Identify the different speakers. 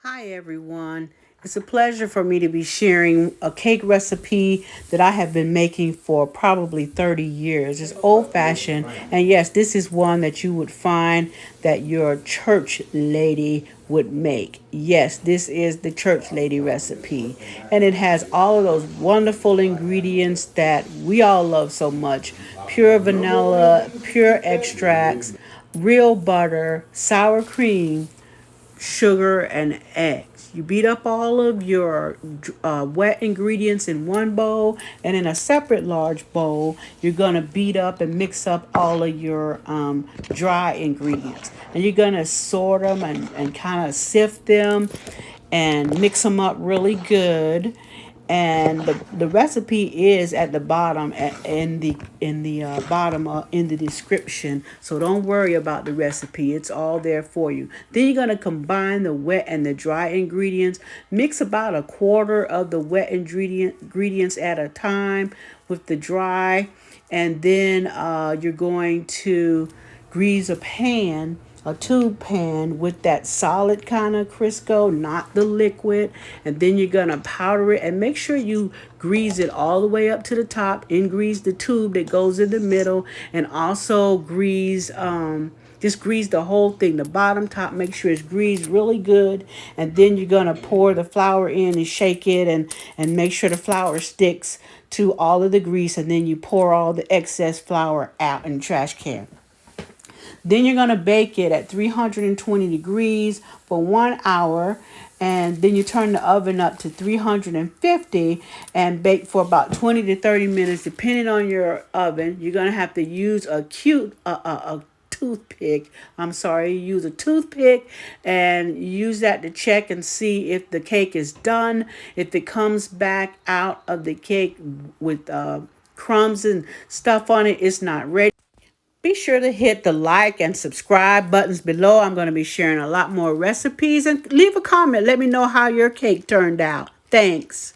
Speaker 1: Hi everyone. It's a pleasure for me to be sharing a cake recipe that I have been making for probably 30 years. It's old fashioned, and yes, this is one that you would find that your church lady would make. Yes, this is the church lady recipe, and it has all of those wonderful ingredients that we all love so much: pure vanilla, pure extracts, real butter, sour cream, sugar, and eggs. You beat up all of your wet ingredients in one bowl, and in a separate large bowl, you're going to beat up and mix up all of your dry ingredients. And you're going to sort them and kind of sift them and mix them up really good. And the recipe is at the bottom in the bottom in the description, so don't worry about the recipe, it's all there for you. Then you're going to combine the wet and the dry ingredients. Mix about a quarter of the wet ingredients at a time with the dry, and then you're going to grease a tube pan with that solid kind of Crisco, not the liquid. And then you're gonna powder it and make sure you grease it all the way up to the top, and grease the tube that goes in the middle, and also just grease the whole thing, the bottom, top. Make sure it's greased really good. And then you're gonna pour the flour in and shake it, and make sure the flour sticks to all of the grease. And then you pour all the excess flour out in the trash can. Then you're going to bake it at 320 degrees for 1 hour. And then you turn the oven up to 350 and bake for about 20 to 30 minutes, depending on your oven. You're going to have to use a toothpick. I'm sorry, use a toothpick and use that to check and see if the cake is done. If it comes back out of the cake with crumbs and stuff on it, it's not ready. Be sure to hit the like and subscribe buttons below. I'm going to be sharing a lot more recipes, and leave a comment. Let me know how your cake turned out. Thanks.